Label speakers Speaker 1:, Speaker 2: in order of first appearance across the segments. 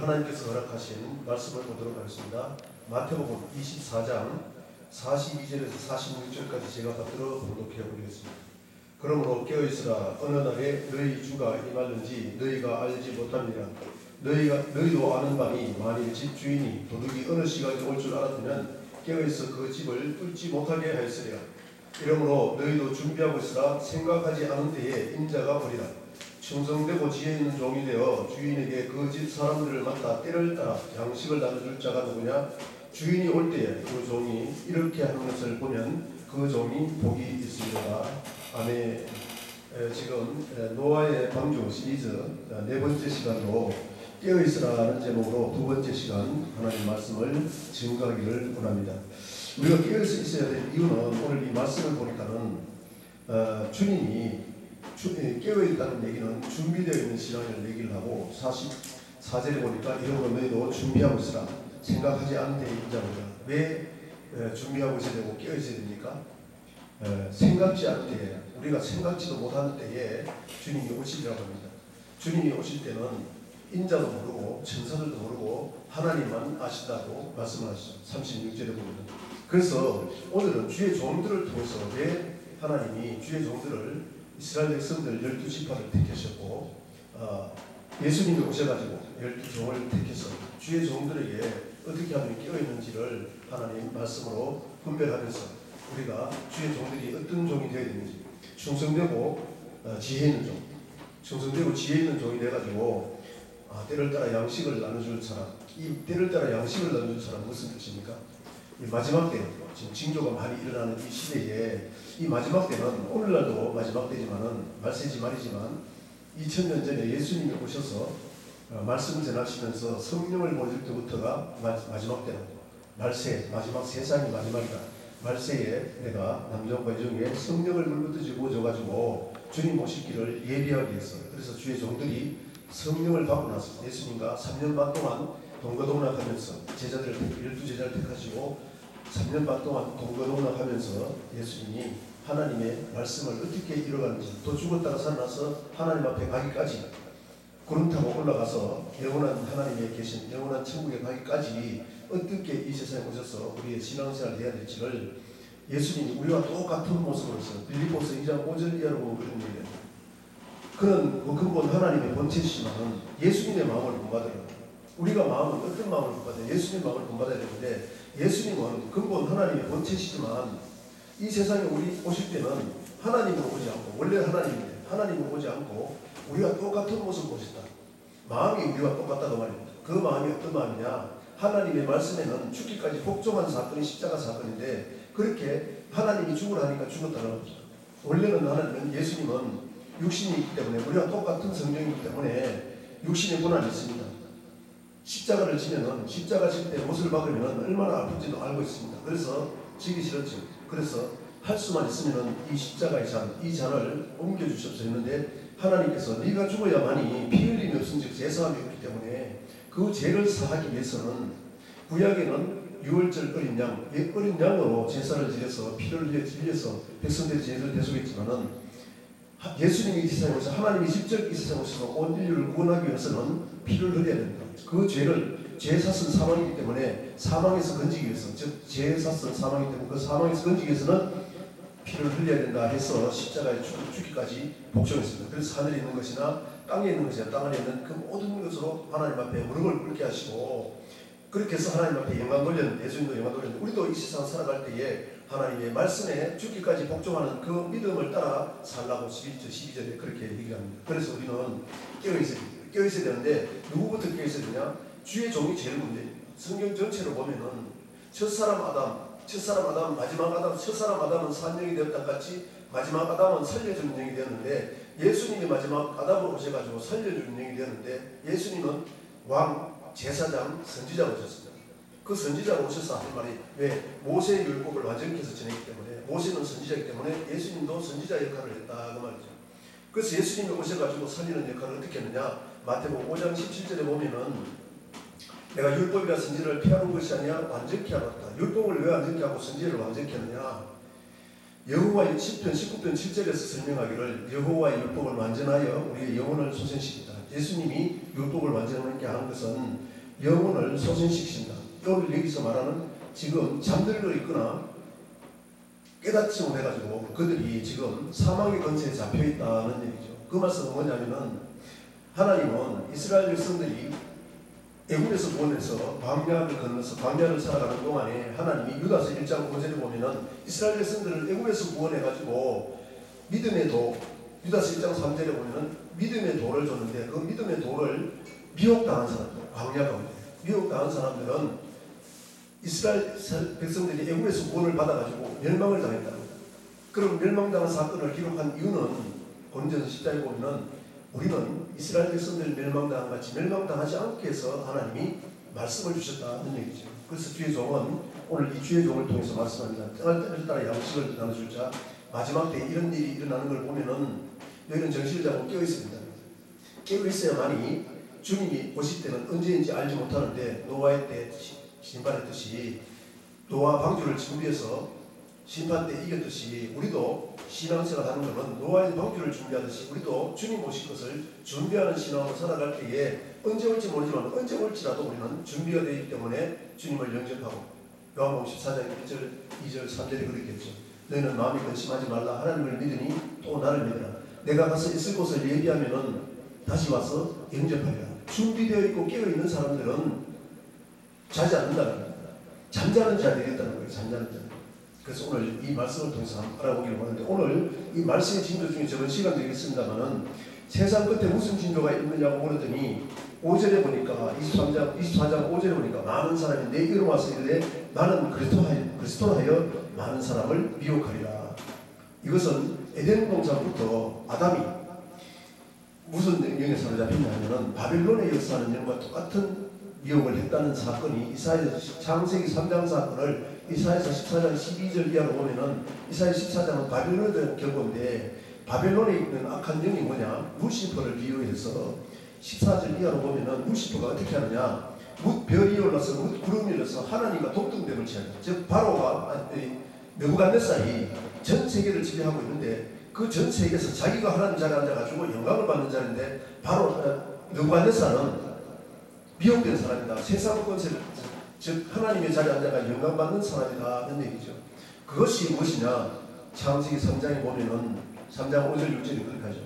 Speaker 1: 하나님께서 허락하신 말씀을 보도록 하겠습니다. 마태복음 24장 42절에서 46절까지 제가 받들어 봉독해 보겠습니다. 그러므로 깨어있으라. 어느 날에 너희 주가 임하는지 너희가 알지 못함이라. 너희도 아는 바니 만일 집 주인이 도둑이 어느 시각에 올 줄 알았으면 깨어있어 그 집을 뚫지 못하게 하였으리라. 이러므로 너희도 준비하고 있으라. 생각하지 않은 때에 인자가 오리라. 충성되고 지혜 있는 종이 되어 주인에게 그 집 사람들을 만나 때를 따라 양식을 나눠줄 자가 누구냐? 주인이 올 때에 그 종이 이렇게 하는 것을 보면 그 종이 복이 있으리라. 아멘. 지금 노아의 방주 시리즈 네 번째 시간으로 깨어있으라는 제목으로 두 번째 시간 하나님 말씀을 증거하기를 원합니다. 우리가 깨어있어 있어야 될 이유는 오늘 이 말씀을 보니까는 주님이 깨어있다는 얘기는 준비되어 있는 신앙을 얘기를 하고 44절에 보니까 이런 너희도 준비하고 있으라. 생각하지 않은 때에 인자보다. 왜 준비하고 있어야 되고 깨어있어야 됩니까? 생각지 않을 때에, 우리가 생각지도 못하는 때에 주님이 오시리라고 합니다. 주님이 오실 때는 인자도 모르고 천사들도 모르고 하나님만 아신다고 말씀을 하시죠. 36절에 보면. 그래서 오늘은 주의 종들을 통해서 왜 하나님이 주의 종들을 이스라엘 백성들 12지파를 택하셨고 예수님이 오셔가지고 12종을 택해서 주의 종들에게 어떻게 하면 깨어있는지를 하나님 말씀으로 분별하면서 우리가 주의 종들이 어떤 종이 되어야 되는지, 충성되고 지혜 있는 종, 충성되고 지혜 있는 종이 돼가지고 때를 따라 양식을 나눠줄 사람. 이 때를 따라 양식을 나눠줄 사람 무슨 뜻입니까? 이 마지막 때, 지금 징조가 많이 일어나는 이 시대에 이 마지막 때는 오늘날도 마지막 때지만은 말세지 말이지만 2000년 전에 예수님이 오셔서 말씀 전하시면서 성령을 보여줄 때부터가 마지막 때는 말세, 마지막 세상이 마지막이다. 말세에 내가 남정과 여정에 성령을 물부터 부어줘가지고 주님 오실 길을 예비하기 위해서, 그래서 주의 종들이 성령을 받고 나서 예수님과 3년 반 동안 동거동락하면서 제자들을 12제자를 택하시고 3년 반 동안 동거동락하면서 예수님이 하나님의 말씀을 어떻게 이뤄가는지, 또 죽었다가 살아나서 하나님 앞에 가기까지 구름 타고 올라가서 영원한 하나님의 계신 영원한 천국에 가기까지 어떻게 이 세상에 오셔서 우리의 신앙생활을 해야 될지를 예수님이 우리와 똑같은 모습으로서 빌립보서 2장 5절 이하로 보면 그런 얘기예요. 그는 그 근본 하나님의 본체시지만 예수님의 마음을 본받으라. 우리가 마음은 어떤 마음을 본받아야, 예수님의 마음을 본받아야 되는데 예수님은 근본 하나님의 본체시지만 이 세상에 우리 오실 때는 하나님으로 오지 않고, 원래 하나님인데 하나님으로 오지 않고 우리가 똑같은 모습을 보셨다. 마음이 우리와 똑같다고 말입니다. 그 마음이 어떤 마음이냐? 하나님의 말씀에는 죽기까지 복종한 사건이 십자가 사건인데 그렇게 하나님이 죽으라니까 죽었다는 겁니다. 원래는 하나님은, 예수님은 육신이 있기 때문에 우리와 똑같은 성령이기 때문에 육신의 고난이 있습니다. 십자가를 지면은, 십자가 질 때 못을 박으면 얼마나 아픈지도 알고 있습니다. 그래서 지기 싫었죠. 그래서 할 수만 있으면 이 십자가의 잔, 이 잔을 옮겨주십시오 했는데 하나님께서 네가 죽어야만이 피 흘림이 없은즉 제사함이 없기 때문에 그 죄를 사하기 위해서는 구약에는 6월절 어린 양, 어린 양으로 제사를 지려서 피를 흘려서 백성들의 죄를 대속했지만은 예수님이 이 세상에 오셔서, 하나님이 직접 이 세상에 오셔서 온 인류를 구원하기 위해서는 피를 흘려야 됩니다. 그 죄 샀은 사망이기 때문에 사망에서 건지기 위해서, 즉 죄 샀은 사망이기 때문에 그 사망에서 건지기 위해서는 피를 흘려야 된다 해서 십자가에 죽기까지 복종했습니다. 그래서 하늘에 있는 것이나 땅에 있는 것이나 땅 안에 있는 그 모든 것으로 하나님 앞에 무릎을 꿇게 하시고, 그렇게 해서 하나님 앞에 영광 돌렸는데, 예수님도 영광 돌렸는데 우리도 이 세상 살아갈 때에 하나님의 말씀에 죽기까지 복종하는 그 믿음을 따라 살라고 12절에 그렇게 얘기를 합니다. 그래서 우리는 깨어있어야 되는데 누구부터 깨어있어야 되냐? 주의 종이 제일 문제입니다. 성경 전체로 보면은 첫사람 아담, 마지막 아담, 첫사람 아담은 산영이 되었다 같이 마지막 아담은 살려준 영이 되었는데 예수님이 마지막 아담으로 오셔가지고 살려준 영이 되었는데 예수님은 왕, 제사장, 선지자가 오셨습니다. 그 선지자가 오셔서 하는 말이, 왜? 모세의 율법을 완전히 해서 전했기 때문에, 모세는 선지자이기 때문에 예수님도 선지자 역할을 했다 그 말이죠. 그래서 예수님이 오셔가지고 살리는 역할을 어떻게 했느냐? 마태복음 5장 17절에 보면은 내가 율법이라 선지자를 피하는 것이 아니라 완전히 하였다. 율법을 왜 완전히 하고 선지자를 완전히 하느냐? 여호와의 10편 19편 7절에서 설명하기를 여호와의 율법을 완전하여 우리의 영혼을 소생시켰다. 예수님이 율법을 완전하게 하는 것은 영혼을 소생시킨다. 오늘 여기서 말하는 지금 잠들고 있거나 깨닫지 못해가지고 그들이 지금 사망의 근처에 잡혀있다는 얘기죠. 그 말씀은 뭐냐면은 하나님은 이스라엘 백성들이 애굽에서 구원해서 광야를 건너서 광야를 살아가는 동안에 하나님이 유다서 1장 5절에 보면은 이스라엘 백성들을 애굽에서 구원해가지고 믿음의 도, 유다서 1장 3절에 보면은 믿음의 도를 줬는데 그 믿음의 도를 미혹당한 사람들, 광야가 미혹당한 사람들은 이스라엘 백성들이 애굽에서 구원을 받아가지고 멸망을 당했다. 그럼 멸망당한 사건을 기록한 이유는 고린도서 10장에 보면은 우리는 이스라엘 백성들 멸망당한 같이 멸망당하지 않게 해서 하나님이 말씀을 주셨다는 얘기죠. 그래서 주의 종은 오늘 이 주의 종을 통해서 말씀합니다. 떠날 때를 따라 양식을 나눠줄 자. 마지막 때 이런 일이 일어나는 걸 보면은 너희는 정신을 잡고 깨어있습니다. 깨어있어야만이 주님이 오실 때는 언제인지 알지 못하는데 노아의 때 심판했듯이 노아 방주를 준비해서 심판 때 이겼듯이 우리도 신앙생활 하는 것은 노아의 방주를 준비하듯이 우리도 주님 오실 것을 준비하는 신앙으로 살아갈 때에 언제 올지 모르지만 언제 올지라도 우리는 준비가 되어 있기 때문에 주님을 영접하고 요한복음 14장 1절 2절 3절에 그렇게 했죠. 너희는 마음이 근심하지 말라. 하나님을 믿으니 또 나를 믿으라. 내가 가서 있을 곳을 예비하면은 다시 와서 영접하리라. 준비되어 있고 깨어있는 사람들은 자지 않는다는 겁니다. 잠자는 자 되겠다는 거예요. 잠자는 자. 그래서 오늘 이 말씀을 통해서 한번 알아보기를 원하는데 오늘 이 말씀의 징조 중에 저번 시간 되겠습니다만은 세상 끝에 무슨 징조가 있느냐고 물었더니 5절에 보니까 24장 5절에 보니까 많은 사람이 내 이름 와서 이르되 나는 그리스도로 하여 많은 사람을 미혹하리라. 이것은 에덴 동산부터 아담이 무슨 영에 사로잡혔냐 하면은 바벨론의 역사하는 영과 똑같은 미혹을 했다는 사건이 이사야서 창세기 3장 사건을 이사야서 14장 12절 이하로 보면은 이사야서 14장은 바벨론에 대한 경고인데 바벨론에 있는 악한 영이 뭐냐? 루시퍼를 비유해서 14절 이하로 보면은 루시퍼가 어떻게 하느냐? 별이 올라서 구름이 올라서 하나님과 독등됨을 취하는 즉 바로가 느부갓네살이 전 세계를 지배하고 있는데 그 전 세계에서 자기가 하나님 자리에 앉아가지고 영광을 받는 자리인데 바로 느부갓네살은 미혹된 사람이다. 세상 권세를 즉 하나님의 자리에 앉아가 영광 받는 사람이다는 얘기죠. 그것이 무엇이냐? 창세기 3장에 보면은 3장 5절 6절이 그렇게 하죠.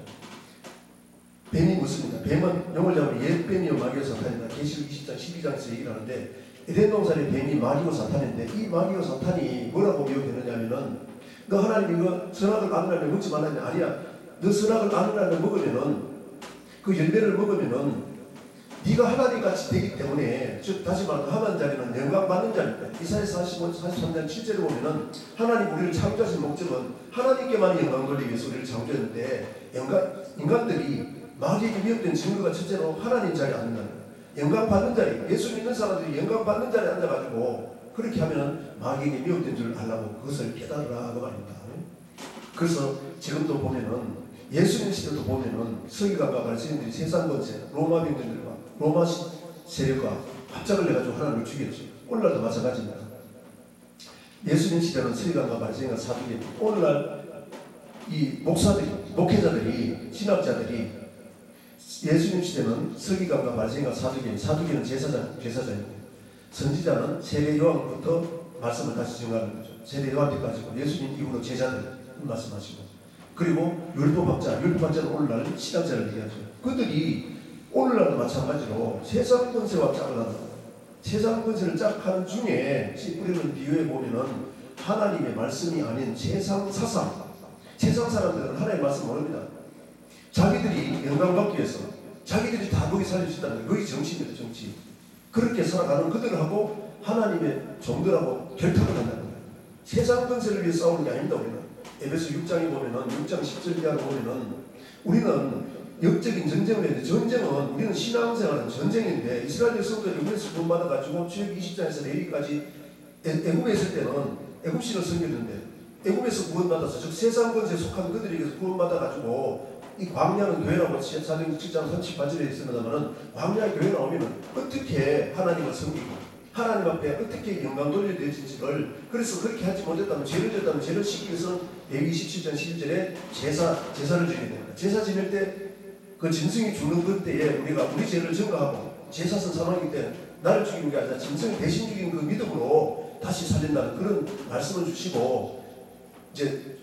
Speaker 1: 뱀이 묻습니다. 뱀은 용을 잡으면 옛뱀이요 마귀요 사탄이다. 계시록 20장 12장에서 얘기를 하는데 에덴 동산의 뱀이 마귀요 사탄인데 이 마귀요 사탄이 뭐라고 미혹했느냐면은 너 하나님 이거 선악을 아는 날에 먹지 말라냐? 아니야. 너 선악을 아는 날에 먹으면은 그 열매를 먹으면은 네가 하나님같이 되기 때문에 즉 다시 말하면 하나님 자리는 영광 받는 자입니다. 이사야서 43장 7절에 보면은 하나님 우리를 창조하신 목적은 하나님께만 영광 돌리기 위해서 우리를 창조했는데 인간들이 마귀에게 미혹된 증거가 첫째로 하나님 자리에 앉는다는 거예요. 영광 받는 자리, 예수 믿는 사람들이 영광 받는 자리에 앉아가지고 그렇게 하면은 마귀에게 미혹된 줄 알라고 그것을 깨달으라 그 말입니다. 그래서 지금도 보면은 예수님 시대도 보면은 서기관과 바리새인들이 세상 권세, 로마 병정들과 로마 세력과 합작을 해가지고 하나님을 죽였죠. 오늘날도 마찬가지입니다. 예수님 시대는 서기관과 바리새인과 사두개. 오늘날 이 목회자들이 신학자들이 예수님 시대는 서기관과 바리새인과 사두개는 제사장이고 선지자는 세례 요한부터 말씀을 다시 증가하는 거죠. 세례 요한 때까지고 예수님 이후로 제자들 말씀하시고 그리고 율법학자는 오늘날 신학자를 얘기하죠. 그들이 오늘날도 마찬가지로 세상 권세와 짝을 한다. 세상 권세를 짝하는 중에 우리는 비유해 보면은 하나님의 말씀이 아닌 세상 사상. 세상 사람들은 하나님의 말씀 모릅니다. 자기들이 영광받기 위해서 자기들이 다 거기 살릴 수 있다는 거예요. 거기 정치입니다. 정치. 그렇게 살아가는 그들하고 하나님의 종들하고 결탁을 한다는 거예요. 세상 권세를 위해 싸우는 게 아닙니다. 우리는 에베소 6장에 보면은 6장 10절 이하로 보면은 우리는 역적인 전쟁을 했는데 전쟁은 우리는 신앙생활은 전쟁인데 이스라엘 백성들이 애굽에서 구원받아가지고 출애굽 20장에서 내리기까지 애굽에 있을 때는 애굽신을 섬겼는데 애굽에서 구원받아서 즉 세상 권세에 속한 그들에게서 구원받아가지고 이 광야는 교회라고 사도행전 7장 38절에 있습니다만은 광야 교회 나오면은 어떻게 하나님을 섬기고 하나님 앞에 어떻게 영광 돌려야 될지를 그래서 그렇게 하지 못했다면 죄를 졌다면 죄를 씻기 위해서 레위기 17장 11절에 제사를 지내야 됩니다. 제사 지낼 때 그 짐승이 죽는 그때에 우리가 우리 죄를 증거하고 제사선 사망이기 때문에 나를 죽이는 게 아니라 짐승을 대신 죽이는 그 믿음으로 다시 살린다는 그런 말씀을 주시고, 이제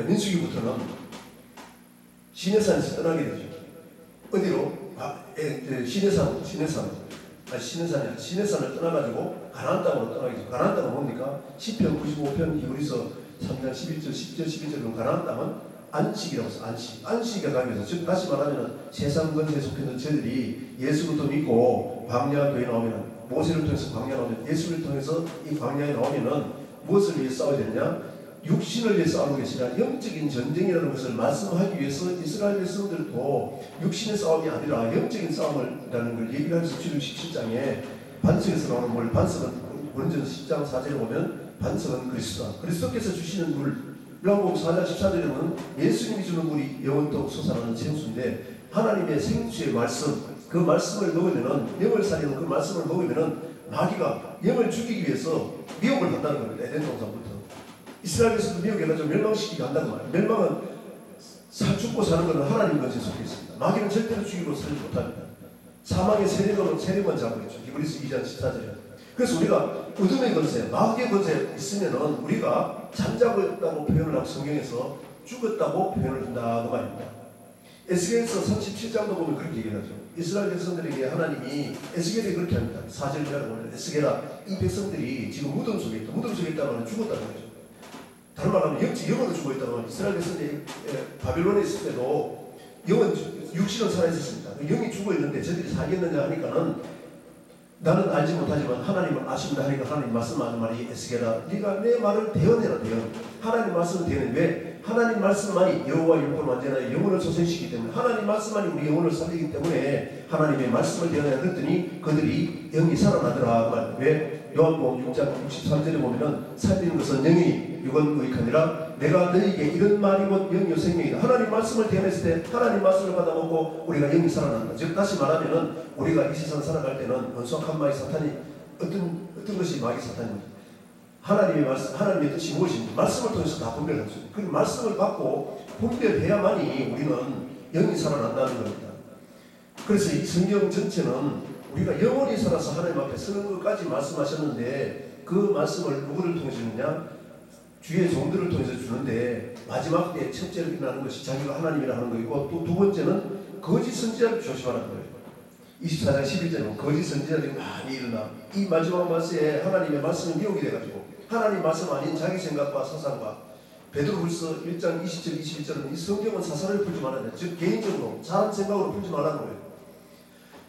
Speaker 1: 민수기부터는 시내산에서 떠나게 되죠. 어디로? 시내산을 떠나가지고 가나안 땅으로 떠나게 되죠. 가나안 땅은 뭡니까? 시편 95편 히브리서 3장 11절 10절 11절에 보면 가나안 땅은 안식이라고 해서 안식에 가면서, 즉 다시 말하면 세상 권세에 속해 있는 저희들이 예수부터 믿고 광야교에 나오면, 모세를 통해서 광야 나오면, 예수를 통해서 이 광야에 나오면은 무엇을 위해 싸워야 되느냐? 육신을 위해 싸우는 것이 아니라 영적인 전쟁이라는 것을 말씀하기 위해서 이스라엘 백성들도 육신의 싸움이 아니라 영적인 싸움이라는 걸 얘기를 하면서 주님 17장에 반석에서 나오는 물, 반석은 고린도전서 10장 4절에 보면 반석은 그리스도다. 그리스도께서 주시는 물, 요한복음 4장 14절에 보면 예수님이 주는 물이 영원토록 솟아나는 생수인데, 하나님의 생수의 말씀, 그 말씀을 먹으면은, 영을 살리는 그 말씀을 먹으면은 마귀가 영을 죽이기 위해서 미혹을 한다는 겁니다. 에덴 동산부터 이스라엘에서도 미혹해가지고 멸망시키게 한다는 말이에요. 멸망은 죽고 사는 것은 하나님 권세에 속해 있습니다. 마귀는 절대로 죽이고 살지 못합니다. 사망의 세력만 잡고 있죠. 히브리서 2장 14절에. 그래서 우리가 어둠의 권세, 마귀의 권세에 있으면은 우리가 잠자고 있다고 표현을 하고 성경에서 죽었다고 표현을 한다고 말입니다. 에스겔서 37장도 보면 그렇게 얘기하죠. 이스라엘 백성들에게 하나님이, 에스겔이 그렇게 합니다. 4절에 보면 에스겔아, 이 백성들이 지금 무덤 속에 있다. 무덤 속에 있다면 죽었다는 거죠. 다른 말로 하면 영으로 죽어있다면, 이스라엘 백성들이 바빌론에 있을 때도 육신은 살아있었습니다. 영이 죽어있는데 저들이 살겠느냐 하니까는, 나는 알지 못하지만 하나님은 아십니다 하니까 하나님 말씀하는 말이, 에스겔아 네가 내 말을 대언해라. 대언. 하나님 말씀을 대언해. 왜? 하나님 말씀만이 여호와 율법을 완전하여 영혼을 소생시키기 때문에, 하나님 말씀만이 우리 영혼을 살리기 때문에 하나님의 말씀을 대언해야 그랬더니 그들이 영이 살아나더라 그 말. 왜? 요한복음 6장 63절에 보면은 살리는 것은 영이 육은 의익하니라 내가 너희에게 이런 말이 곧 영이요 생명이다. 하나님 말씀을 대언했을 때 하나님 말씀을 받아먹고 우리가 영이 살아난다. 즉 다시 말하면은 우리가 이 세상 살아갈 때는 원수와 칸마의 사탄이 어떤 것이 마귀 사탄입니다. 하나님의 말씀, 하나님의 뜻이 무엇인지 말씀을 통해서 다 분별할 수 있습니다. 그 말씀을 받고 분별해야만이 우리는 영이 살아난다는 겁니다. 그래서 이 성경 전체는 우리가 영원히 살아서 하나님 앞에 서는 것까지 말씀하셨는데, 그 말씀을 누구를 통해서 주느냐? 주의 종들을 통해서 주는데, 마지막 때에 첫째로 일어나는 것이 자기가 하나님이라 하는 것이고, 또 두 번째는 거짓 선지자를 조심하라는 거예요. 24장 11절에 거짓 선지자들이 많이 일어나, 이 마지막 말세에 하나님의 말씀이 미혹이 돼가지고 하나님 말씀 아닌 자기 생각과 사상과, 베드로후서 1장 20절 21절은 이 성경은 사사를 풀지 말아야 돼. 즉 개인적으로 사람 생각으로 풀지 말라는 거예요.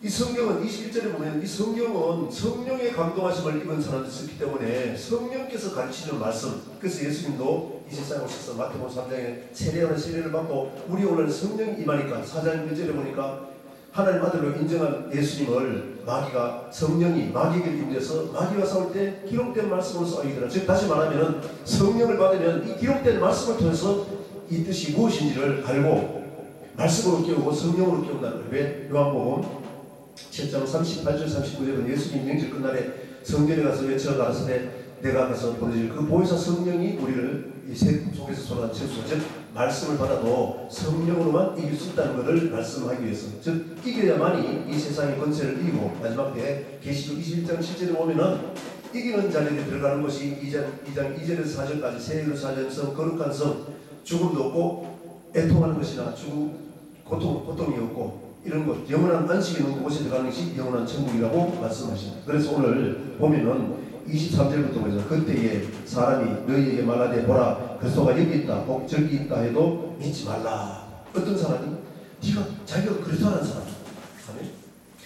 Speaker 1: 이 성경은 21절에 보면, 이 성경은 성령의 감동하심을 입은 사람들이 썼기 때문에 성령께서 가르치는 말씀. 그래서 예수님도 이 세상에 오셔서 마태복음 3장에 세례하는 세례를 받고 우리 오늘 성령이 임하니까 4장 1절에 보니까 하나님 아들로 인정한 예수님을 마귀가, 성령이 마귀에게 임돼서 마귀와 싸울 때 기록된 말씀으로 싸우더라. 즉 다시 말하면 성령을 받으면 이 기록된 말씀을 통해서 이 뜻이 무엇인지를 알고 말씀으로 깨우고 성령으로 깨운다는 거예요. 왜? 요한복음 7장 38절 39절은 예수님 명절 끝날에 성전에 가서 외쳐 가라사대 내가 가서 보내줄 그 보혜사 성령이 우리를 이 새 속에서 쏟아낸 채소, 즉 말씀을 받아도 성령으로만 이길 수 있다는 것을 말씀하기 위해서, 즉 이겨야만이 이 세상의 권세를 이기고 마지막 때에 계시록 21장 7절에 보면은 이기는 자리에 들어가는 것이 2장 2절에서 4절까지 새 예루살렘 성 거룩한 성, 죽음도 없고 애통하는 것이나 고통이 없고 이런 것, 영원한 안식이 있는 곳에 들어가는 것이 영원한 천국이라고 말씀하십니다. 그래서 오늘 보면은 23절부터 보면서 그때에 사람이 너희에게 말하되 보라 그리스도가 여기 있다 혹 저기 있다 해도 믿지 말라. 어떤 사람이? 네가 자기가 그리스도라는 사람, 아멘?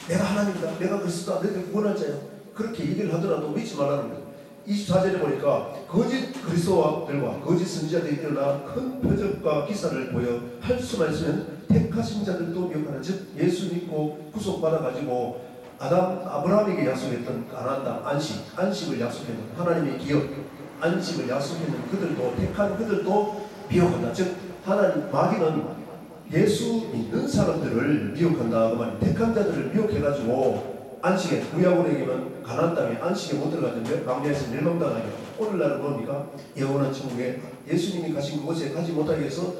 Speaker 1: 내가 하나님이다, 내가 그리스도다, 내가 구원할 자야, 그렇게 얘기를 하더라도 믿지 말라는 거예요. 24절에 보니까 거짓 그리스도들과 거짓 선지자들이 일어나 큰 표적과 기사를 보여 할 수만 있으면 택하신 자들도 미혹하는, 즉 예수 믿고 구속받아가지고 아브라함에게 약속했던 가나안 땅 안식을 약속했는 하나님의 기업 안식을 약속했는 그들도, 택한 그들도 미혹한다. 즉 하나님, 마귀는 예수 믿는 사람들을 미혹한다 그 말입니다. 택한 자들을 미혹해가지고 안식에, 구약으로 얘기하면 가나안 땅에 안식에 못 들어갔는데 광야에서 멸망당하게, 오늘날은 뭡니까? 영원한 천국에 예수님이 가신 그곳에 가지 못하게 해서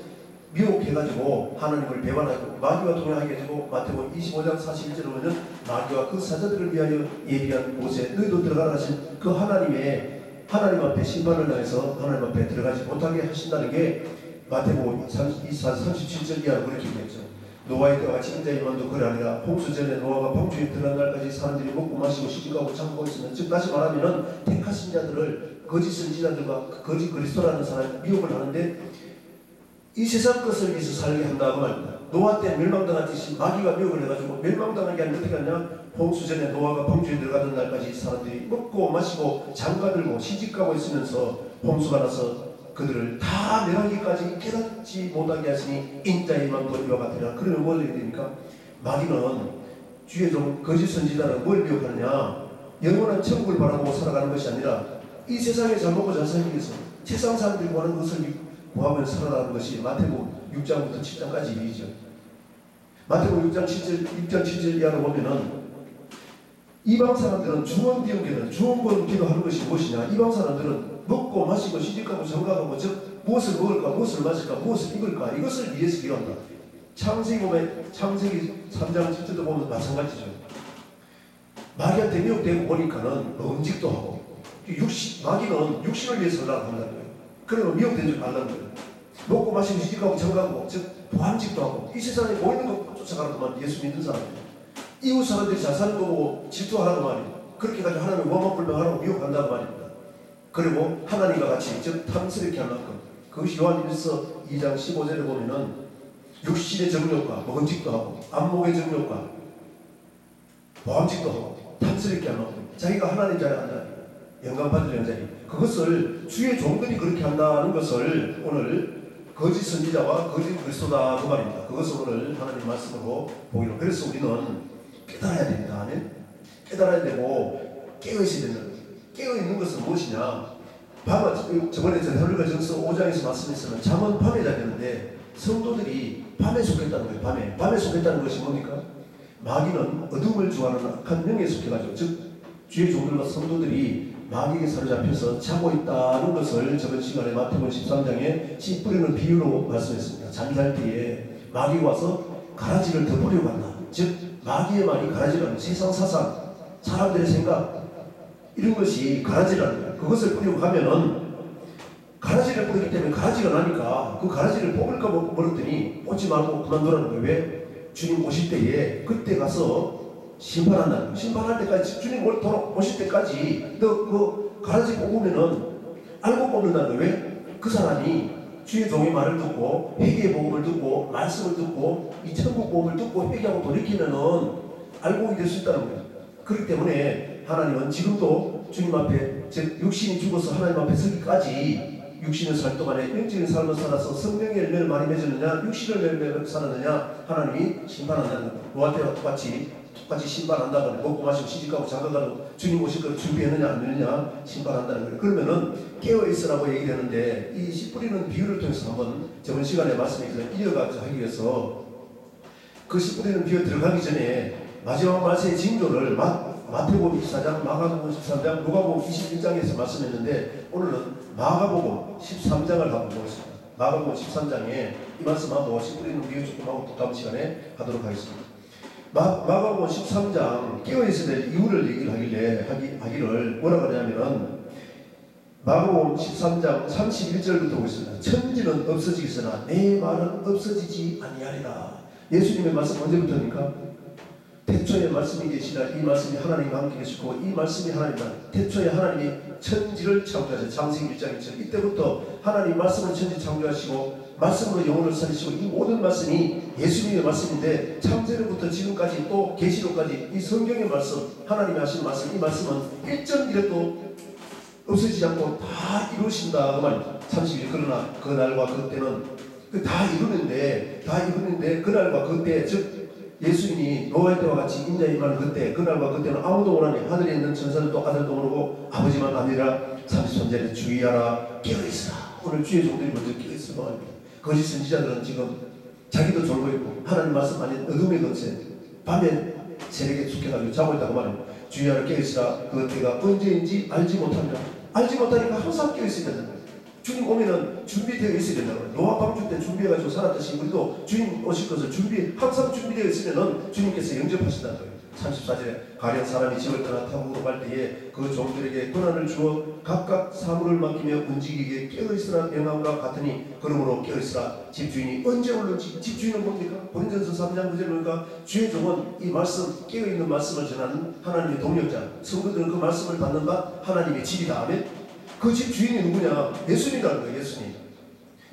Speaker 1: 미혹해가지고 하나님을 배반하고 마귀와 동행하게 해주고 마태복음 25장 41절에 보면 마귀와 그 사자들을 위하여 예비한 곳에 너희도 들어가라 하신 그 하나님 앞에 심판을 당해서 하나님 앞에 들어가지 못하게 하신다는 게 마태복음 24장 37절 이하로 그렇게 얘기했죠. 노아의 때와 같이 인자의 만도 그래 아니라 홍수 전에 노아가 방주에 들어간 날까지 사람들이 먹고 마시고 시집가고 장구하고 있으면, 즉 다시 말하면 택하신 자들을 거짓 선지자들과 거짓 그리스도라는 사람이 미혹을 하는데 이 세상 것을 위해서 살게 한다고 말입니다. 노아 때 멸망당하듯이 마귀가 미혹을 해가지고 멸망당한 게 아니라 어떻게 하냐, 홍수 전에 노아가 방주에 들어가던 날까지 사람들이 먹고 마시고 장가들고 시집가고 있으면서 홍수가 나서 그들을 다 멸하기까지 깨닫지 못하게 하시니 인자의 망도 이와 같으라. 그러면 뭘 해야 됩니까? 마귀는 주의 종 거짓 선지자는 뭘 미혹하느냐, 영원한 천국을 바라보고 살아가는 것이 아니라 이 세상에 잘 먹고 잘 살기 위해서 세상 사람들이 구하는 것을 구하면서 살아가는 것이 마태복음 6장부터 7장까지 얘기죠. 마태복음 6장 7절 이하로 보면은 이방 사람들은 중원기도는 중원권 기도하는 것이 무엇이냐, 이방 사람들은 먹고 마시고 시집가고 장가가고 즉 무엇을 먹을까 무엇을 마실까 무엇을 입을까 이것을 위해서 기도한다. 창세기 3장 10절도 보면 마찬가지죠. 마귀한테 미혹되고 보니까는 음직도 하고 마귀는 육신을 위해서 살라고 한다는 거예요. 그러면 미혹된 줄 알라는 거예요. 먹고 마시고 시집가고 장가가고 즉 보암직도 하고 이 세상에 보이는 것 쫓아가라고만 예수 믿는 사람이에요. 이웃 사람들이 잘 사는 거 보고 질투하라고 말이에요. 그렇게 가지고 하나님을 원망불명하라고 미혹한다고 말입니다. 그리고 하나님과 같이 즉 탐스럽게 할 만큼, 그것이 요한일서 2장 15절에 보면은 육신의 정욕과 먹은직도 하고 안목의 정욕과 보암직도 하고 탐스럽게 할 만큼 자기가 하나님 자리에 앉아 영광 받으려는 자리, 그것을 주의 종들이 그렇게 한다는 것을 오늘 거짓 선지자와 거짓 그리스도다 그 말입니다. 그것을 오늘 하나님 말씀으로 보기로. 그래서 우리는 깨달아야 됩니다. 아멘. 깨달아야 되고 깨어있어야 된다. 깨어있는 것은 무엇이냐, 저번에 헤브리서 전서 5장에서 말씀했으면 잠은 밤에 자야 되는데 성도들이 밤에 속했다는 거예요. 밤에 속했다는 것이 뭡니까? 마귀는 어둠을 좋아하는 악한 명에 속해가지고, 즉 주의 종들과 성도들이 마귀에게 사로잡혀서 자고 있다는 것을 저번 시간에 마태복음 13장에 씨 뿌리는 비유로 말씀했습니다. 잠잘 때에 마귀가 와서 가라지를 덮으려고 한다. 즉 마귀의 말이 가라지라는 세상 사상, 사람들의 생각 이런 것이 가라지라는 거예요. 그것을 뿌리고 가면은 가라지를 뿌리기 때문에 가라지가 나니까 그 가라지를 뽑을까 모르더니 뽑지 말고 그만두라는 거예요. 왜? 주님 오실 때에 그때 가서 심판한다는 거예요. 심판할 때까지, 주님 오실 때까지 너 그 가라지 뽑으면은 알고 뽑는다는 거예요. 왜? 그 사람이 주의 종의 말을 듣고 회개의 복음을 듣고 말씀을 듣고 이 천국 복음을 듣고 회개하고 돌이키면은 알고 될 수 있다는 거예요. 그렇기 때문에 하나님은 지금도 주님 앞에, 즉 육신이 죽어서 하나님 앞에 서기까지 육신을 살 동안에 영적인 삶을 살아서 성령의 열매를 많이 맺었느냐 육신의 열매를 살았느냐 하나님이 심판한다는 거예요. 노아 때와 똑같이 심판한다고, 먹고 마시고 시집가고 장가가고 주님 오실 걸 준비했느냐 안 했느냐 심판한다는 거예요. 그러면은 깨어있으라고 얘기하는데 이 씨 뿌리는 비유를 통해서 한번 저번 시간에 말씀에 이어가서 하기 위해서 그 씨 뿌리는 비유 들어가기 전에 마지막 말씀의 징조를 마태복음 24장, 마가복음 13장, 누가복음 21장에서 말씀했는데 오늘은 마가복음 13장을 한번 보겠습니다. 마가복음 13장에 이 말씀하고 씨 뿌리는 비유 조금 하고 또 다음 시간에 하도록 하겠습니다. 마가복음 13장 깨어있어야 될 이유를 얘기를 하기를 뭐라고 하냐면은 마가복음 13장 31절부터 보겠습니다. 천지는 없어지겠으나 내 말은 없어지지 아니하리라. 예수님의 말씀 언제부터입니까? 태초에 말씀이 계시라. 이 말씀이 하나님과 함께 계시고 이 말씀이 하나님이다. 태초에 하나님이 천지를 창조하셨죠. 창세기 1장 1절. 이때부터 하나님 말씀을 천지 창조하시고 말씀으로 영혼을 살리시고 이 모든 말씀이 예수님의 말씀인데 창세로부터 지금까지 또 계시록까지 이 성경의 말씀, 하나님이 하신 말씀, 이 말씀은 1.1에도 없어지지 않고 다 이루신다 그 말입니다. 31. 그러나 그날과 그때는 다 이루는데 그날과 그때, 즉 예수님이 노아의 때와 같이 인자의 임하는 그때, 그날과 그때는 아무도 오라니 하늘에 있는 천사들도 아들도 모르고 아버지만 아니라 33절에 주의하라 깨어있으라. 오늘 주의 종들이 먼저 깨어있으라 말입니다. 거짓 선지자들은 지금 자기도 졸고 있고 하나님 말씀 아닌 어둠의 권세, 밤에 세력에 숙여가지고 자고 있다고 말합니다. 주의하라 깨어있으라. 그 때가 언제인지 알지 못하니까 항상 깨어있어야 된다. 주님 오면은 준비되어 있어야 된다고. 노아 방주 때 준비해가지고 살았듯이 우리도 주님 오실 것을 항상 준비되어 있으면은 주님께서 영접하신다는 거예요. 34절에 가령 사람이 집을 떠나 타국으로 갈 때에 그 종들에게 권한을 주어 각각 사물을 맡기며 움직이게 깨어있으라 명함과 같으니 그러므로 깨어있으라. 집주인이 언제 올는지. 집주인은 뭡니까? 고린전서 3장 9절에 보니까 주의 종은 이 말씀, 깨어있는 말씀을 전하는 하나님의 동력자, 성도들은 그 말씀을 받는다 하나님의 집이다. 아멘. 그 집 주인이 누구냐? 예수님이라는 거예요.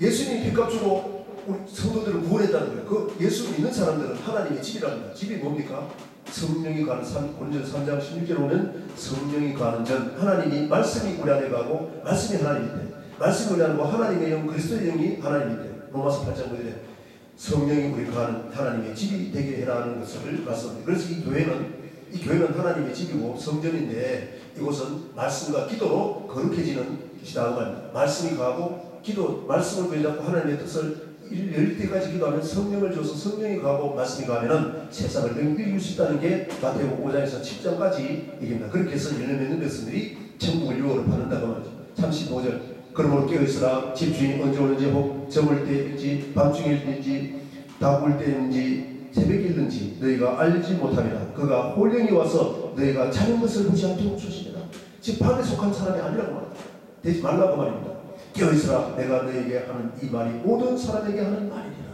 Speaker 1: 예수님이 빚값 주고 우리 성도들을 구원했다는 거예요. 그 예수 믿는 사람들은 하나님의 집이라는 거예요. 집이 뭡니까? 성령이 가는 고린전서 3장 16절에 보면 성령이 가는 전, 하나님이 말씀이 우리 안에 가고 말씀이 하나님인데, 말씀이 우리 안에 가고 하나님의 영, 그리스도의 영이 하나님인데, 로마서 8장 9절에 성령이 우리 가는 하나님의 집이 되게 해라는 것을 말씀합니다. 그래서 이 교회는 하나님의 집이고 성전인데, 이곳은 말씀과 기도로 거룩해지는 것이다 그 말입니다. 말씀이 가고 기도, 말씀을 붙잡고 하나님의 뜻을 열 때까지 기도하면 성령을 줘서 성령이 가고 말씀이 가면은 세상을 능히 수 있다는 게 마태복음 5장에서 10장까지 얘기합니다. 그렇게 해서 열매 맺는 백성들이 천국을 유혹으로 받는다고 말이죠. 35절 그러므로 깨어있으라. 집주인이 언제 오는지 혹 저물 때일지 밤중일지 다구울 때인지 새벽일는지 너희가 알지 못하리라. 그가 홀령이 와서 너희가 자는 것을 보지 않도록 조심해라. 집 밤에 속한 사람이 아니라고 말합니다. 되지 말라고 말입니다. 깨어있으라. 내가 너에게 하는 이 말이 모든 사람에게 하는 말이니라.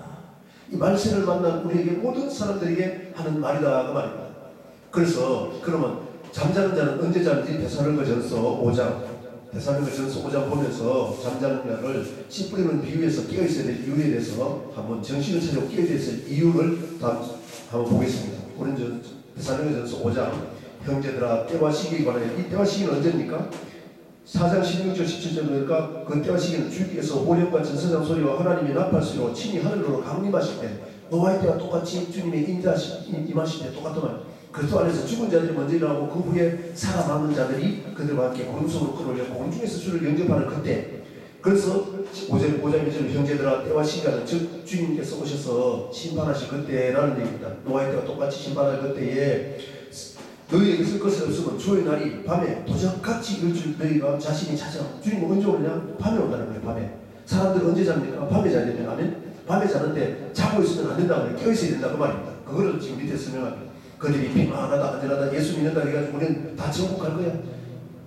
Speaker 1: 이 말씀을 만난 우리에게 모든 사람들에게 하는 말이다 그 말입니다. 그래서 그러면 잠자는 자는 언제 자는지 데살로니가전서 5장 보면서 잠자는 자를 씨 뿌리는 비유에서 깨어있어야 될 이유에 대해서 한번 정신을 차리고 깨어있어야 될 이유를 한번 보겠습니다. 데살로니가전서 5장 형제들아 때와 시기에 관하여, 이 때와 시기는 언제입니까? 4장 16절 17절 보니까 그 때와 시기는 주께서 호령과 전서장 소리와 하나님의 나팔 소리로 친히 하늘로 강림하실 때, 노아의 때와 똑같이 주님의 임하실 때 똑같은 말. 그리스도 안에서 죽은 자들이 먼저 일어나고 그 후에 살아남는 자들이 그들과 함께 구름속으로 끌어올려 공중에서 주를 영접하는 그때. 그래서 5장 2절 형제들아 때와 시기는 즉 주님께서 오셔서 심판하실 그때라는 얘기입니다. 노아의 때와 똑같이 심판할 그때에 너희에게 쓸 것이 없으면 주의 날이 밤에 도적같이 이룰 줄 너희가 자신이 찾아. 주님은 언제 오느냐? 밤에 온다는 거예요. 밤에. 사람들은 언제 잡니까? 밤에 자야 됩니다. 아멘. 밤에 자는데 자고 있으면 안 된다고 해요. 깨어 있어야 된다 그 말입니다. 그거를 지금 밑에 설명합니다. 그들이 평안하다 안전하다 예수 믿는다 해가지고 우리는 다 천국 갈 거야.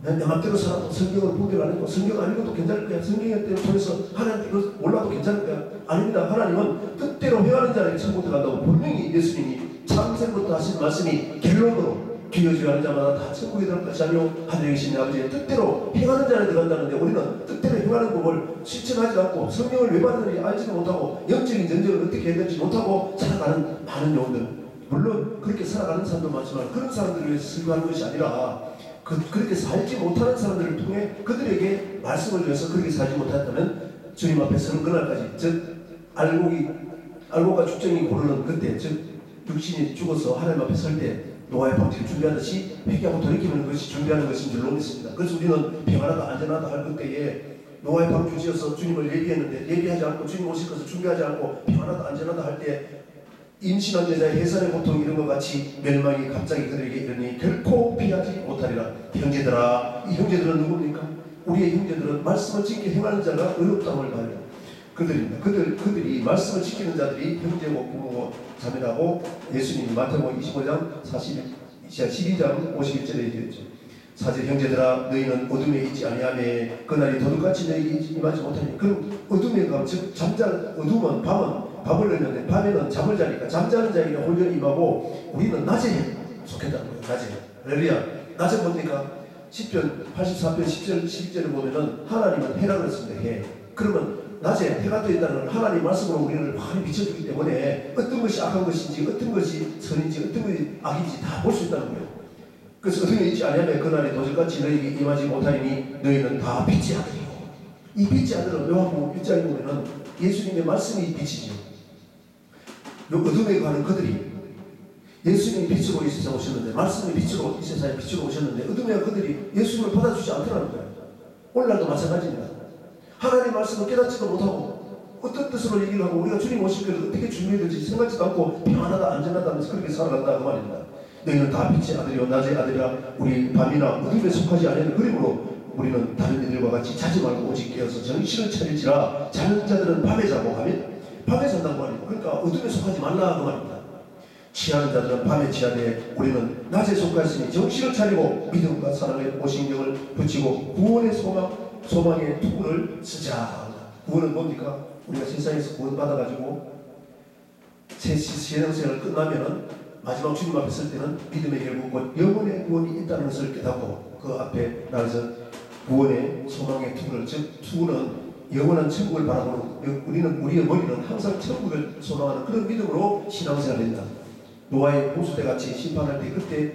Speaker 1: 내 맘대로 살아도 성경을 분별 안 했고 성경 안 읽어도 괜찮을 거야. 성경을 통해서 하나님 이거 몰라도 괜찮을 거야. 아닙니다. 하나님은 뜻대로 행하는 자에게 천국 들어간다고 분명히 예수님이 창세부터 하신 말씀이 결론으로 기여주여 하는 자마다 다 천국에 들어갈 것이 아니오 하늘에 계신 아버지의 뜻대로 행하는 자에 들어간다는데, 우리는 뜻대로 행하는 법을 실천하지 않고 성령을 왜 받는지 알지도 못하고 영적인 전쟁을 어떻게 해야 될지 못하고 살아가는 많은 영혼들, 물론 그렇게 살아가는 사람도 많지만 그런 사람들을 위해서 설교하는 것이 아니라 그렇게 살지 못하는 사람들을 통해 그들에게 말씀을 위해서 그렇게 살지 못했다면 주님 앞에 서는 그날까지, 즉 알고가 죽정이 고르는 그때, 즉 육신이 죽어서 하나님 앞에 설 때 노아의 방식을 준비하듯이 회개하고 돌이키는 것이 준비하는 것인 줄로 믿습니다. 그래서 우리는 평안하다 안전하다 할 그때에 노아의 방주 지어서 주님을 예비했는데, 예비하지 않고 주님 오실 것을 준비하지 않고 평안하다 안전하다 할 때 임신한 여자의 해산의 고통 이런 것 같이 멸망이 갑자기 그들에게 이르니 결코 피하지 못하리라. 형제들아, 이 형제들은 누굽니까? 우리의 형제들은 말씀을 지켜 행하는 자가 의롭다함을 받으리라. 그들입니다. 그들이 말씀을 지키는 자들이 형제고 부모고 자매라고 예수님이 마태복음 25장 12장 51절에 얘기했죠. 사제 형제들아 너희는 어둠에 있지 아니하며 그날이 도둑같이 너희에게 임하지 못하니. 그럼 어둠에 가면 즉 어둠은 밤을 내는데 밤에는 잠을 자니까 잠자는 자에게 혼전이 임하고 우리는 낮에 속했다는 거예요. 낮에. 할렐루야. 낮에 뭡니까? 시편 84편 10절 11절을 보면은 하나님은 해라 그랬습니다. 해. 그러면 낮에 해가 떠 있다는 건 하나님 말씀으로 우리를 많이 비춰주기 때문에 어떤 것이 악한 것인지 어떤 것이 선인지 어떤 것이 악인지 다 볼 수 있다는 거예요. 그래서 어둠에 있지 아니하며 그날에 도적같이 너희에게 임하지 못하리니 너희는 다 빛의 아들이요. 이 빛의 아들은 요한복음 1장에 보면은 예수님의 말씀이 빛이지요. 요 어둠에 가는 그들이 예수님이 빛으로 이 세상에 오셨는데, 말씀이 빛으로 이 세상에 빛으로 오셨는데 어둠에 그들이 예수님을 받아주지 않더라는 거예요. 오늘날도 마찬가지입니다. 하나님의 말씀을 깨닫지도 못하고 어떤 뜻으로 얘기를 하고 우리가 주님 오실 때를 어떻게 준비해야 될지 생각지도 않고 평안하다 안전하다 하면서 그렇게 살아간다 그 말입니다. 너희는 다 빛의 아들이요 낮의 아들이라. 우리 밤이나 어둠에 속하지 않는 그림으로 우리는 다른 이들과 같이 자지 말고 오직 깨어서 정신을 차릴지라. 자는 자들은 밤에 자고 하면 밤에 잔다고 말입니다. 그러니까 어둠에 속하지 말라 그 말입니다. 취하는 자들은 밤에 취하되 우리는 낮에 속하였으니 정신을 차리고 믿음과 사랑에 오신경을 붙이고 구원의 소망의 투구를 쓰자. 구원은 뭡니까? 우리가 세상에서 구원 받아가지고 신앙생활을 끝나면은 마지막 주님 앞에 설 때는 믿음의 결국 곧 영원의 구원이 있다는 것을 깨닫고 그 앞에 나가서 구원의 소망의 투구를, 즉 투구는 영원한 천국을 바라보는, 우리의 머리는 항상 천국을 소망하는 그런 믿음으로 신앙생활을 한다. 노아의 홍수 때같이 심판할 때 그때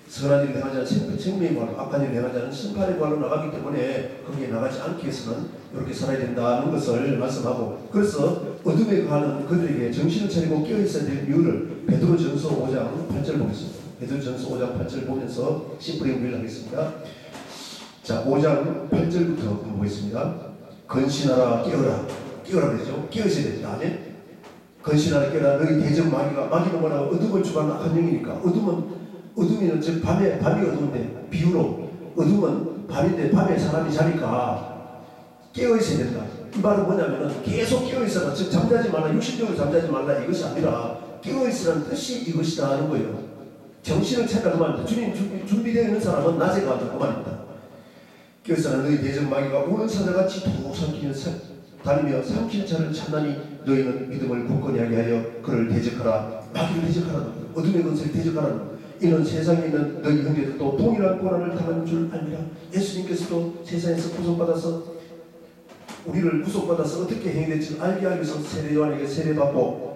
Speaker 1: 선한 일을 행하지 않은 생명의 관로, 악한 일을 행하지 않은 심판의 관로 나가기 때문에 거기에 나가지 않기 위해서는 이렇게 살아야 된다는 것을 말씀하고, 그래서 어둠에 가는 그들에게 정신을 차리고 깨어있어야 될 이유를 베드로전서 5장 8절 보겠습니다. 베드로전서 5장 8절 보면서 심플히 우리를 하겠습니다. 자, 5장 8절부터 보겠습니다. 건신하라 깨어라. 깨어라 그러죠. 깨어있어야 된다. 아멘. 건신하라 깨어라. 너희 대적 마귀는 뭐라고? 어둠을 주관하는 악한 영이니까. 어둠이는 즉 밤이 어두운데, 비유로 어둠은 밤인데 밤에 사람이 자니까 깨어있어야 된다. 이 말은 뭐냐면은 계속 깨어있어라. 즉 잠자지 말라. 육신적으로 잠자지 말라. 이것이 아니라 깨어있으라는 뜻이 이것이다 하는 거예요. 정신을 차리라 그 말입니다. 주님 준비되어 있는 사람은 낮에 가자 그 말입니다. 깨어있으라. 너희 대적 마귀가 우는 사자같이 도삼키며 다니며 삼킬 자를 찾나니 너희는 믿음을 굳건히 하게 하여 그를 대적하라. 마귀를 대적하라는 거예요. 어둠의 권세를 대적하라는 거예요. 이는 세상에 있는 너희 형제들도 동일한 고난을 당하는 줄 알미라. 예수님께서도 세상에서 구속받아서 우리를 구속받아서 어떻게 행위될지 알게 하기 위해서 세례 요한에게 세례받고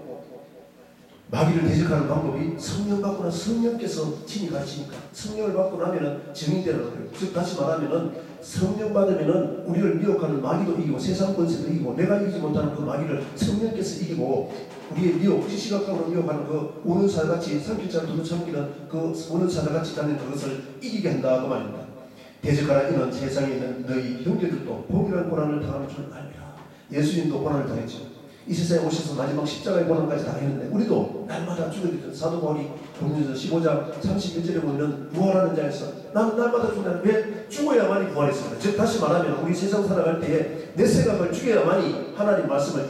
Speaker 1: 마귀를 대적하는 방법이 성령 받고 나서 성령께서 친히 가르치니까 성령을 받고 나면은 증인되는 거예요. 즉 다시 말하면은 성령 받으면은 우리를 미혹하는 마귀도 이기고 세상 권세도 이기고 내가 이기지 못하는 그 마귀를 성령께서 이기고 우리의 미혹, 시시각각으로 미혹하는 그 우는 사자같이 삼킬자를 두루 참기는 그 우는 사자같이 다니는 그것을 이기게 한다 그 말입니다. 대적하라. 이는 세상에 있는 너희 형제들도 동일한 고난을 당하는 줄 알미라. 예수님도 고난을 당했죠. 이 세상에 오셔서 마지막 십자가의 고난까지 당했는데 우리도 날마다 죽어야 되죠. 사도 바울이 고린도전서 15장 31절에 보면 부활하는 자에서 나는 날마다 죽는다. 왜? 죽어야만이 부활했습니다. 즉 다시 말하면 우리 세상 살아갈 때에 내 생각을 죽여야만이 하나님 말씀을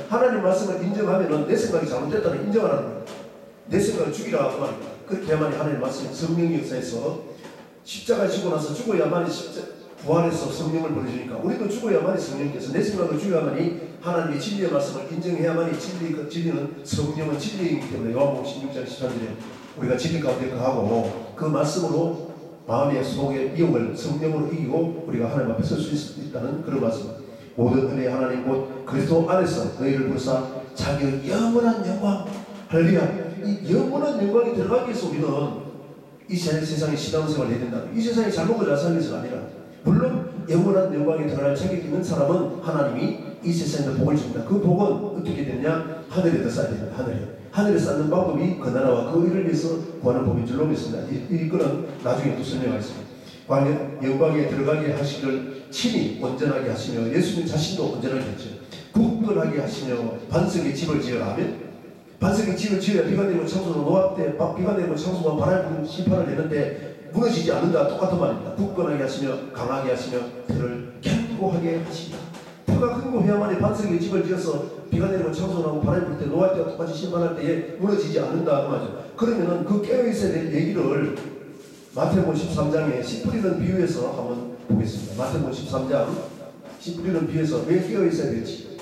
Speaker 1: 하나님 말씀을 인정하면은 내 생각이 잘못됐다는 인정하라는 거예요. 내 생각을 죽이라 그 말입니다. 그렇게 해야만이 하나님 말씀 성령의 역사에서 십자가에 지고 나서 죽어야만이 부활해서 성령을 보내주니까 우리도 죽어야만이 성령께서 내 생각을 죽여야만이 하나님의 진리의 말씀을 인정해야만이 진리는 성령은 진리이기 때문에 요한복음 16장 13절에 우리가 진리 가운데 거하고 그 말씀으로 마음의 속의 미혹을 성령으로 이기고 우리가 하나님 앞에 설 수 있다는 그런 말씀. 모든 은혜의 하나님 곧 그리스도 안에서 너희를 부르사 자기의 영원한 영광, 할렐루야, 이 영원한 영광에 들어가기 위해서 우리는 이 세상에 신앙생활을 해야 된다. 이 세상에 잘 먹고 잘 살기 위해서가 아니라 물론 영원한 영광에 들어갈 자격이 있는 사람은 하나님이 이 세상에 복을 줍니다. 그 복은 어떻게 되냐? 하늘에다 쌓아야 됩니다. 하늘에 쌓는 방법이 그 나라와 그 일을 위해서 구하는 법인 줄로 믿습니다. 이거는 나중에 또 설명하겠습니다. 광야 영광에 들어가게 하시기를 친히 온전하게 하시며 예수님 자신도 온전하게 했죠. 굳건하게 하시며 반석의 집을 지으라 하면 반석의 집을 지어야 비가 내리고 창수가 노아 때 비가 내리고 창수가 바람이 부는 심판을 내는데 무너지지 않는다. 똑같은 말입니다. 굳건하게 하시며 강하게 하시며 ter을 견고하게 하시다. 터가 견고해야만이 반석의 집을 지어서 비가 내리고 창수가 나고 바람이 불 때 노아 때와 똑같이 심판할 때에 무너지지 않는다 그 말이죠. 그러면은 그 깨어있어야 될 얘기를 마태복음 13장에 씨 뿌리는 비유에서 한번 보겠습니다. 마태복음 13장 씨 뿌리는 비유에서 왜 깨어있어야 될지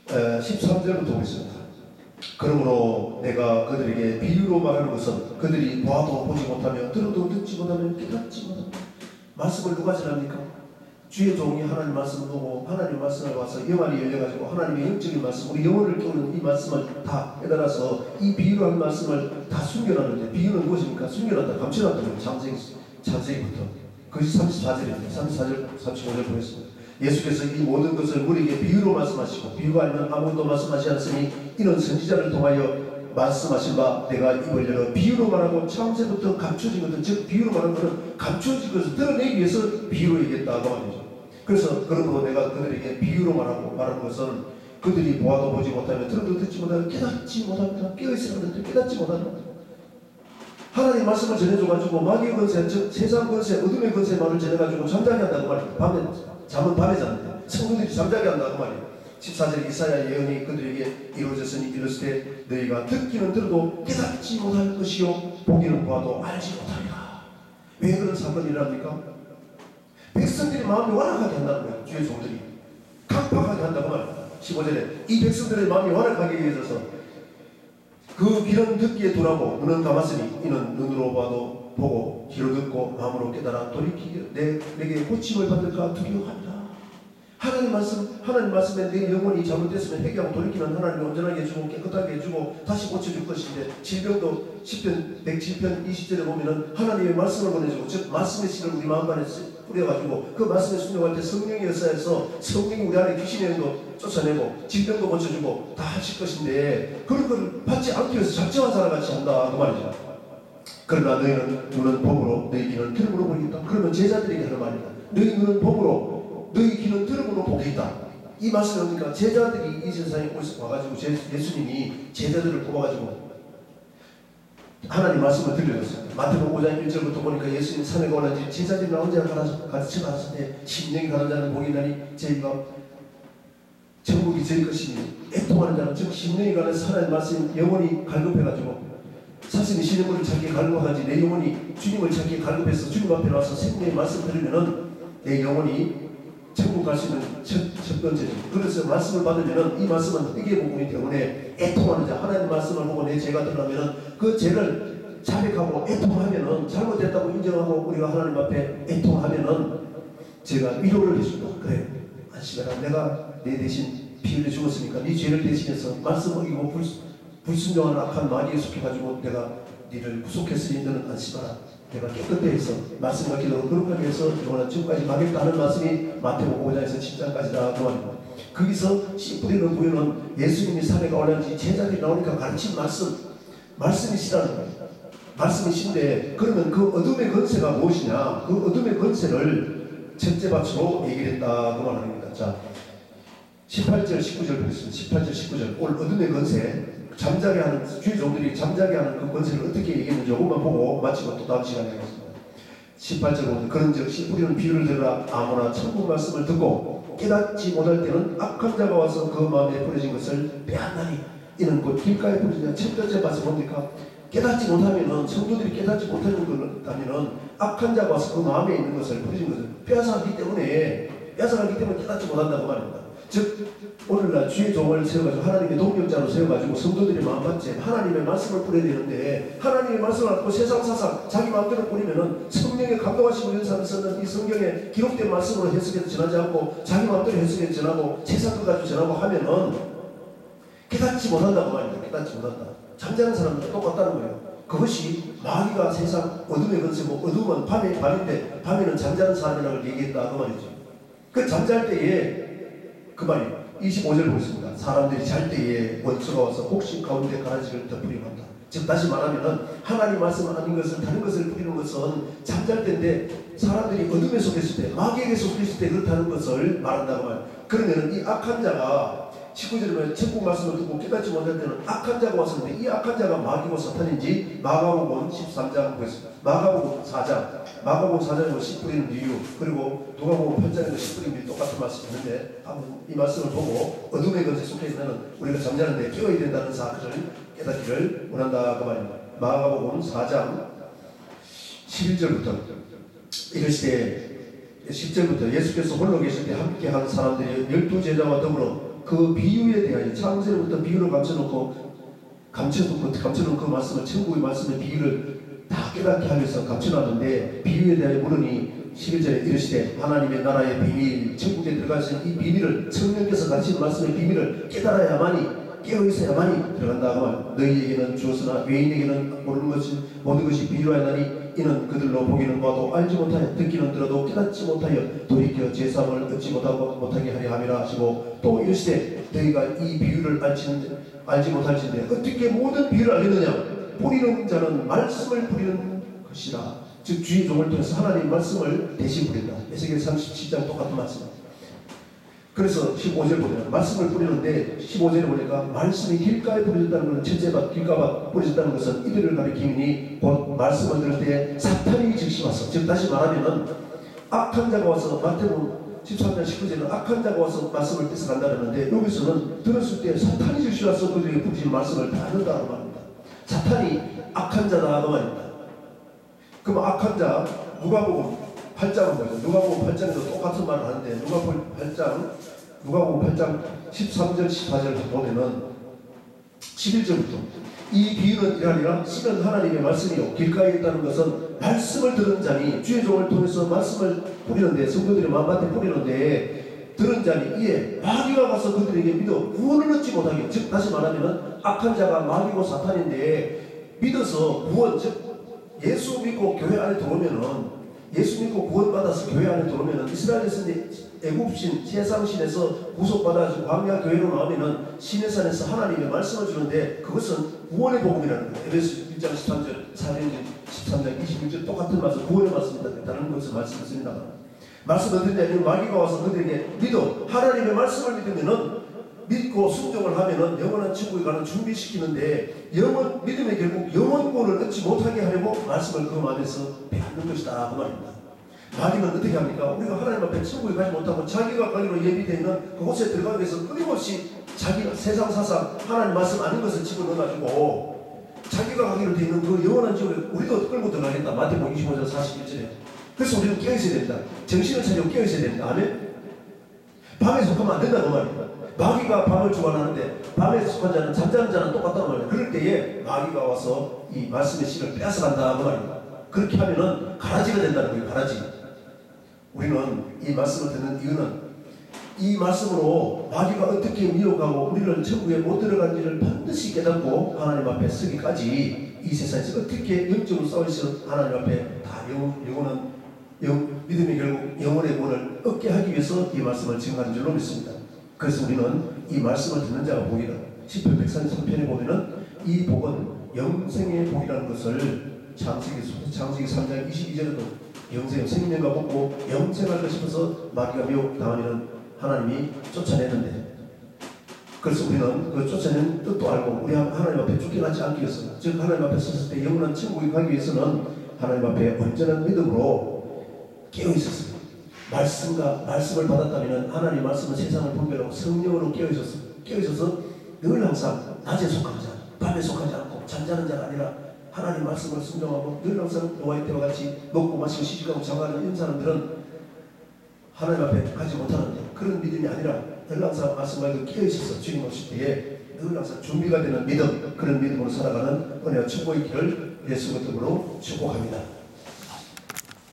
Speaker 1: 13절부터 보겠습니다. 그러므로 내가 그들에게 비유로 말하는 것은 그들이 봐도 보지 못하며 들어도 듣지 못하며 깨닫지 못합니다. 말씀을 누가 전합니까? 주의 종이 하나님 말씀을 보고 하나님 말씀을 와서 영안이 열려가지고 하나님의 영적인 말씀, 우리 영혼을 깨우는 이 말씀을 다 깨달아서 이 비유로 한 말씀을 다 숨겨놨는데 비유는 무엇입니까? 숨겨놨다, 감춰놨다는 창세기부터. 그것이 34절입니다. 34절, 35절 보겠습니다. 예수께서 이 모든 것을 우리에게 비유로 말씀하시고 비유가 아니면 아무것도 말씀하지 않으니 이는 선지자를 통하여 말씀하신 바 내가 입을 열어 비유로 말하고 창세부터 감춰진 것은 즉 비유로 말하는 것은 감춰진 것을 드러내기 위해서 비유로 얘기했다고 말이죠. 그래서 그러므로 내가 그들에게 비유로 말하는 것은 그들이 보아도 보지 못하며 들어도 듣지 못하며 깨닫지 못합니다. 깨어있으라는 데 깨닫지 못합니다. 하나님 말씀을 전해줘가지고 마귀의 권세, 즉 세상 권세, 어둠의 권세만을 전해가지고 잠자게 한다고 말이에요. 밤에 잠은 밤에 자는데 성도들이 잠자게 한다고 말이에요. 14절 이사야 예언이 그들에게 이루어졌으니 이르시되 너희가 듣기는 들어도 깨닫지 못할 것이요 보기는 보아도 알지 못하리라. 왜 그런 사건이 일어납니까? 백성들이 마음이 완악하게 한다는 거예요. 주의 종들이 강팍하게 한다고 말입니다. 15절에 이 백성들의 마음이 완악하게 해져서 그 귀는 듣기에 둔하고 눈은 감았으니 이는 눈으로 봐도 보고 귀로 듣고 마음으로 깨달아 돌이키기를 내게 고침을 받을까 두려워합니다. 하나님 말씀에 내 영혼이 잘못됐으면 회개하고 돌이키는 하나님이 온전하게 해주고 깨끗하게 해주고 다시 고쳐줄 것인데 질병도 10편 107편 20절에 보면은 하나님의 말씀을 보내주고 즉 말씀의 씨를 우리 마음간에 뿌려가지고 그 말씀에 순종할 때 성령이 역사해서 성령이 우리 안에 귀신의 영도 쫓아내고 질병도 고쳐주고 다 하실 것인데 그런 걸 받지 않기 위해서 작정한 사람같이 한다 그 말이죠. 그러나 너희는 눈은 복으로 너희 귀는 들음으로 보이겠다. 그러면 제자들에게 하는 말입니다. 너희 눈은 복으로 너희 귀는 들음으로 보겠다. 이 말씀은 뭡니까? 제자들이 이 세상에 와가지고 예수님이 제자들을 뽑아가지고 하나님 말씀을 들려줬습니다. 마태복음 5장 1절부터 보니까 예수님 산에 올라지 제자들이 나 혼자 같이 가라서 때 심령이 가는 자는 복이 나니 저희가 천국이 저희 것이니 애통하는 자는 즉 심령이 가는 하나님 말씀 영혼이 갈급해가지고 사실은 신령을 찾기에 갈급하지 내 영혼이 주님을 찾기에 갈급해서 주님 앞에 나와서 생명의 말씀 들으면은 내 영혼이 천국 갈 수 있는 첫 번째죠. 그래서 말씀을 받으면은 이 말씀은 회개 복음이기 때문에 애통하는 자 하나님 말씀을 보고 내 죄가 드러나면은 그 죄를 자백하고 애통하면은 잘못됐다고 인정하고 우리가 하나님 앞에 애통하면은 제가 위로를 해줍니다. 그래 안심해라 내가 내 대신 피 흘려 죽었으니까 네 죄를 대신해서 말씀 어기고 불순종하는 악한 마귀에 속해가지고 내가 너를 구속했으니 너는 안심하라. 내가 깨끗해 해서 말씀과 기도로 거룩하게 해서 영원한 지옥까지 가겠다 하는 말씀이 마태복음 5장에서 10장까지다 그 말입니다. 거기서 씨 뿌리는 부유는 예수님이 산에 올라지 제자들이 나오니까 가르친 말씀이시라는 거예요. 말씀이신데 그러면 그 어둠의 권세가 무엇이냐? 그 어둠의 권세를 첫째 받침으로 얘기를 했다 그 말입니다. 자 18절 19절 보겠습니다. 18절 19절 오늘 어둠의 권세 잠자게 하는 주의 종들이 잠자게 하는 그 권세를 어떻게 얘기했는지 조금만 보고 마치고 또 다음 시간에 하겠습니다. 18절 보면 그런즉 씨 뿌리는 비유를 들으라 아무나 천국 말씀을 듣고 깨닫지 못할 때는 악한 자가 와서 그 마음에 뿌려진 것을 빼앗나니 이는 곧 길가에 뿌려진 첫 번째 말씀 뭡니까? 깨닫지 못하면은 성도들이 깨닫지 못하는 것다면은 악한 자가 와서 그 마음에 있는 것을 뿌려진 것을 빼앗아가기 때문에 깨닫지 못한다고 말입니다. 즉 오늘날 주의 종을 세워가지고 하나님의 동력자로 세워가지고 성도들이 마음받지 하나님의 말씀을 뿌려야 되는데 하나님의 말씀을 갖고 세상 사상 자기 마음대로 뿌리면은 성령의 감동하시고 연상을 썼는 이 성경에 기록된 말씀으로 해석해서 전하지 않고 자기 마음대로 해석해서 전하고 세상 것 가지고 전하고 하면은 깨닫지 못한다고 말입니다. 깨닫지 못한다. 잠자는 사람도 똑같다는 거예요. 그것이 마귀가 세상 어둠의 권세고 어둠은 밤인데 밤에는 잠자는 사람이라고 얘기했다 그 말이죠. 그 잠잘 때에 그 말이 25절 보겠습니다. 사람들이 잘 때에 원수가 와서 혹시 가운데 가라지를 덮으려 한다. 즉 다시 말하면은 하나님 말씀 아닌 것을 다른 것을 뿌리는 것은 잠잘 때인데 사람들이 어둠에 속했을 때 마귀에게 속했을 때 그렇다는 것을 말한다고 말이에요. 그러면은 이 악한 자가 19절에 보면 천국 말씀을 듣고 깨닫지 못할 때는 악한 자가 왔었는데 이 악한 자가 마귀고 사탄인지 마가복음 13장 보겠습니다. 마가복음 4장 마가복음 4장에서 씨 뿌리는 이유 그리고 누가복음 8장에서 씨 뿌리는 이유 똑같은 말씀이 있는데 한번 이 말씀을 보고 어둠의 권세 속해 있는 우리가 잠자는데 깨어야 된다는 사실을 깨닫기를 원한다 그 말입니다. 마가복음 4장 11절부터 이르시되 10절부터 예수께서 홀로 계실 때 함께 한 사람들이 12제자와 더불어 그 비유에 대하여 창세로부터 비유를 감춰놓은 그 말씀을 천국의 말씀의 비유를 다 깨닫게 하기 위해서 감춰놨는데 비유에 대하여 물으니 11절에 이르시되 하나님의 나라의 비밀 천국에 들어가신 이 비밀을 성령께서 가르치는 말씀의 비밀을 깨달아야만이 깨어있어야만이 들어간다고 너희에게는 주었으나 외인에게는 모든 것이 비유하였나니 이는 그들로 보기는 봐도 알지 못하여 듣기는 들어도 깨닫지 못하여 돌이켜 제사함을 얻지 못하게 하려 함이라 하시고 또 이르시되 너희가 이 비유를 알지 못할진데 어떻게 모든 비유를 알겠느냐 뿌리는 자는 말씀을 뿌리는 것이라 즉 주의 종을 통해서 하나님 말씀을 대신 뿌린다. 에스겔 37장 똑같은 말씀입니다. 그래서 15절 보면 말씀을 뿌리는데 15절에 보니까 말씀이 길가에 뿌려졌다는 것은 첫째가 길가에 뿌려졌다는 것은 이들을 가리키니 곧 말씀을 들을 때 사탄이 즉시 왔어. 즉 다시 말하면은 악한 자가 와서 마태복음 13장 19절에는 악한 자가 와서 말씀을 뺏어간다는데 여기서는 들었을 때 사탄이 즉시 와서 그들에게 뿌리신 말씀을 다 듣는다고 말합니다. 사탄이 악한 자다 그 말입니다. 그럼 악한 자 누가복음 8장은 뭐죠? 누가복음 8장에도 똑같은 말을 하는데 누가복음 8장 13절 14절 보면은 11절부터 이 비유는 이러하니라 씨는 하나님의 말씀이요 길가에 있다는 것은 말씀을 들은 자니 주의 종을 통해서 말씀을 뿌리는데 성도들이 마음밭에 뿌리는데 들은 자니 이에 마귀가 가서 그들에게 믿어 구원을 얻지 못하게 즉 다시 말하면 악한 자가 마귀고 사탄인데 믿어서 구원 즉 예수 믿고 교회 안에 들어오면은 예수 믿고 구원받아서 교회 안에 들어오면은 이스라엘에서 애굽신 세상신에서 구속받아서 광야 교회로 나오면은 시내산에서 하나님의 말씀을 주는데 그것은 구원의 복음이라는 거예요. 에베소 1장 13절 4절 13장 26절 똑같은 말씀 구원의 말씀이다. 다른 것을 말씀했습니다. 말씀을 듣는 마귀가 와서 그들에게 믿어 하나님의 말씀을 믿으면은 믿고 순종을 하면은 영원한 천국에 가는 준비시키는데 믿음의 결국 영원권을 얻지 못하게 하려고 말씀을 그 마음에서 빼앗는 것이다 그 말입니다. 마귀는 어떻게 합니까? 우리가 하나님 앞에 천국에 가지 못하고 자기가 가기로 예비되어 있는 그곳에 들어가기 위해서 끊임없이 자기가 세상 사상 하나님 말씀 아닌 것을 집어넣어가지고 자기가 가기로 되어 있는 그 영원한 지옥에 우리도 끌고 들어가겠다. 마태복음 25장 41절에. 그래서 우리는 깨어있어야 됩니다. 정신을 차리고 깨어있어야 됩니다. 아멘? 밤에 속하면 안 된다고 말입니다. 마귀가 밤을 주관하는데 밤에 속한 자는 잠자는 자는 똑같다고 말입니다. 그럴 때에 마귀가 와서 이 말씀의 씨를 빼앗아간다고 말입니다. 그렇게 하면은 가라지가 된다는 거예요. 가라지. 우리는 이 말씀을 듣는 이유는 이 말씀으로 마귀가 어떻게 미혹하고 우리를 천국에 못 들어간지를 반드시 깨닫고 하나님 앞에 서기까지 이 세상에서 어떻게 영적으로 싸우셔서 하나님 앞에 다 믿음의 결국 영혼의 구원을 얻게 하기 위해서 이 말씀을 증거하는 줄로 믿습니다. 그래서 우리는 이 말씀을 듣는 자가 복이다. 시편 133편에 보면은 이 복은 영생의 복이라는 것을 창세기 3장 22절에도 영생 생명과 복고 영생할 싶어서 마귀가 미혹 당하면 하나님이 쫓아내는데 그래서 우리는 그 쫓아낸 뜻도 알고 우리 하나님 앞에 쫓겨나지 않기 위해서 즉 하나님 앞에 섰을 때 영원한 천국에 가기 위해서는 하나님 앞에 온전한 믿음으로 깨어있었어요. 말씀을 받았다면 하나님 말씀은 세상을 분별하고 성령으로 깨어있어서 늘 항상 낮에 속하지 않고 밤에 속하지 않고 잠자는 자가 아니라 하나님 말씀을 순종하고 늘 항상 노아의 때와 같이 먹고 마시고 시집가고 장가하는 이런 사람들은 하나님 앞에 가지 못하는 그런 믿음이 아니라 늘 항상 말씀 말고 깨어있어서 주님 오실 때에 늘 항상 준비가 되는 믿음 그런 믿음으로 살아가는 은혜와 축복의 길을 예수 그리스도로 축복합니다.